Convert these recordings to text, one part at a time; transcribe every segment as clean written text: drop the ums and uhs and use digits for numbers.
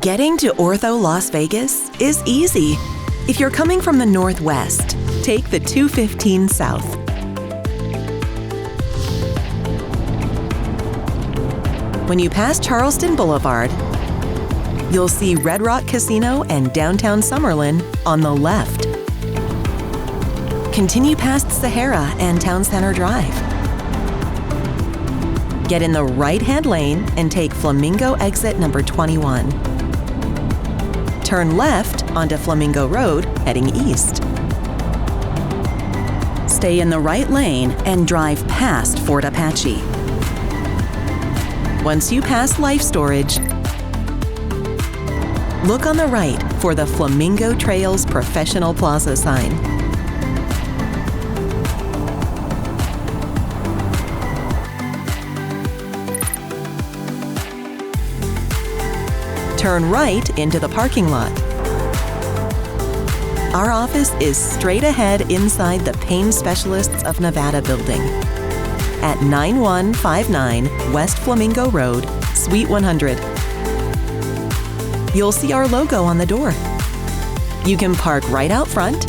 Getting to Ortho Las Vegas is easy. If you're coming from the northwest, take the 215 south. When you pass Charleston Boulevard, you'll see Red Rock Casino and downtown Summerlin on the left. Continue past Sahara and Town Center Drive. Get in the right-hand lane and take Flamingo exit number 21. Turn left onto Flamingo Road, heading east. Stay in the right lane and drive past Fort Apache. Once you pass Life Storage, look on the right for the Flamingo Trails Professional Plaza sign. Turn right into the parking lot. Our office is straight ahead inside the Pain Specialists of Nevada building at 9159 West Flamingo Road, Suite 100. You'll see our logo on the door. You can park right out front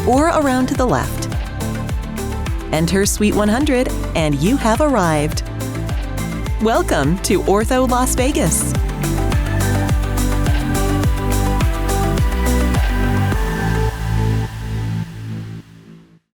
or around to the left. Enter Suite 100 and you have arrived. Welcome to Ortho Las Vegas.